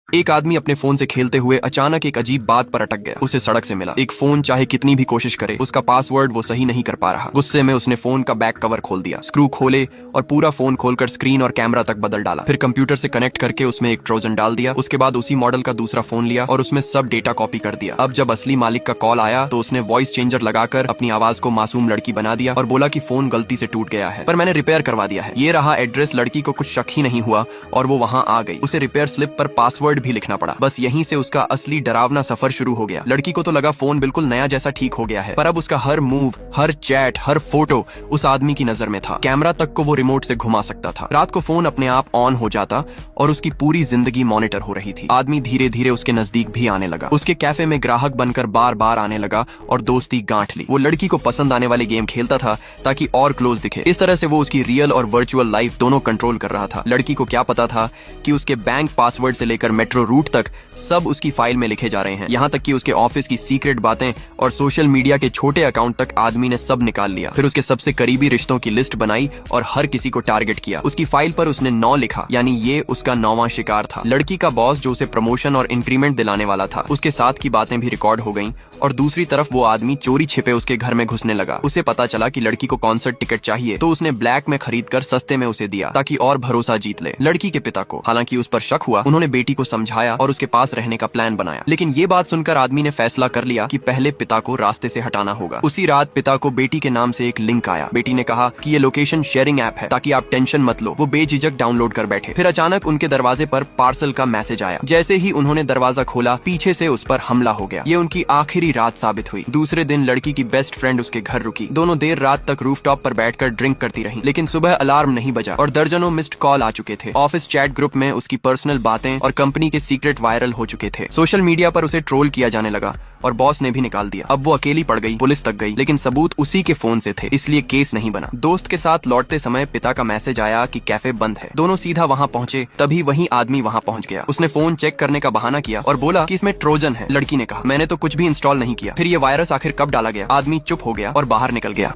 एक आदमी अपने फोन से खेलते हुए अचानक एक अजीब बात पर अटक गया। उसे सड़क से मिला एक फोन, चाहे कितनी भी कोशिश करे उसका पासवर्ड वो सही नहीं कर पा रहा। गुस्से में उसने फोन का बैक कवर खोल दिया, स्क्रू खोले और पूरा फोन खोलकर स्क्रीन और कैमरा तक बदल डाला। फिर कंप्यूटर से कनेक्ट करके उसमें एक ट्रोजन डाल दिया। उसके बाद उसी मॉडल का दूसरा फोन लिया और उसमें सब डेटा कॉपी कर दिया। अब जब असली मालिक का कॉल आया तो उसने वॉइस चेंजर लगाकर अपनी आवाज को मासूम लड़की बना दिया और बोला कि फोन गलती से टूट गया है, पर मैंने रिपेयर करवा दिया है। ये रहा एड्रेस। लड़की को कुछ शक ही नहीं हुआ और वो वहां आ गई। उसे रिपेयर स्लिप पर पासवर्ड भी लिखना पड़ा। बस यहीं से उसका असली डरावना सफर शुरू हो गया। लड़की को तो लगा फोन बिल्कुल नया जैसा ठीक हो गया है, पर अब उसका हर मूव, हर चैट, हर फोटो उस आदमी की नजर में था। कैमरा तक को वो रिमोट से घुमा सकता था। रात को फोन अपने आप ऑन हो जाता और उसकी पूरी जिंदगी मॉनिटर हो रही थी। आदमी धीरे धीरे उसके नजदीक भी आने लगा। उसके कैफे में ग्राहक बनकर बार बार आने लगा और दोस्ती गांठ ली। वो लड़की को पसंद आने वाले गेम खेलता था ताकि और क्लोज दिखे। इस तरह से वो उसकी रियल और वर्चुअल लाइफ दोनों कंट्रोल कर रहा था। लड़की को क्या पता था कि उसके बैंक पासवर्ड से लेकर मेट्रो रूट तक सब उसकी फाइल में लिखे जा रहे हैं। यहाँ तक कि उसके ऑफिस की सीक्रेट बातें और सोशल मीडिया के छोटे अकाउंट तक आदमी ने सब निकाल लिया। फिर उसके सबसे करीबी रिश्तों की लिस्ट बनाई और हर किसी को टारगेट किया। उसकी फाइल पर उसने 9 लिखा, यानी ये उसका 9वां शिकार था। लड़की का बॉस जो उसे प्रमोशन और इंक्रीमेंट दिलाने वाला था, उसके साथ की बातें भी रिकॉर्ड हो गईं। और दूसरी तरफ वो आदमी चोरी छिपे उसके घर में घुसने लगा। उसे पता चला कि लड़की को कॉन्सर्ट टिकट चाहिए तो उसने ब्लैक में खरीदकर सस्ते में उसे दिया ताकि और भरोसा जीत ले। लड़की के पिता को हालांकि उस पर शक हुआ। उन्होंने बेटी को समझाया और उसके पास रहने का प्लान बनाया। लेकिन ये बात सुनकर आदमी ने फैसला कर लिया कि पहले पिता को रास्ते से हटाना होगा। उसी रात पिता को बेटी के नाम से एक लिंक आया। बेटी ने कहा कि ये लोकेशन शेयरिंग ऐप है ताकि आप टेंशन मत लो। वो बेझिझक डाउनलोड कर बैठे। फिर अचानक उनके दरवाजे पर पार्सल का मैसेज आया। जैसे ही उन्होंने दरवाजा खोला, पीछे से उस पर हमला हो गया। ये उनकी आखिरी रात साबित हुई। दूसरे दिन लड़की की बेस्ट फ्रेंड उसके घर रुकी। दोनों देर रात तक रूफटॉप पर बैठकर ड्रिंक करती रहीं। लेकिन सुबह अलार्म नहीं बजा और दर्जनों मिस्ड कॉल आ चुके थे। ऑफिस चैट ग्रुप में उसकी पर्सनल बातें और कंपनी के सीक्रेट वायरल हो चुके थे। सोशल मीडिया पर उसे ट्रोल किया जाने लगा और बॉस ने भी निकाल दिया। अब वो अकेली पड़ गई। पुलिस तक गई, लेकिन सबूत उसी के फोन से थे, इसलिए केस नहीं बना। दोस्त के साथ लौटते समय पिता का मैसेज आया कि कैफे बंद है। दोनों सीधा वहां पहुंचे। तभी वही आदमी वहां पहुंच गया। उसने फोन चेक करने का बहाना किया और बोला कि इसमें ट्रोजन है। लड़की ने कहा मैंने तो कुछ भी इंस्टॉल नहीं किया। फिर ये वायरस आखिर कब डाला गया? आदमी चुप हो गया और बाहर निकल गया।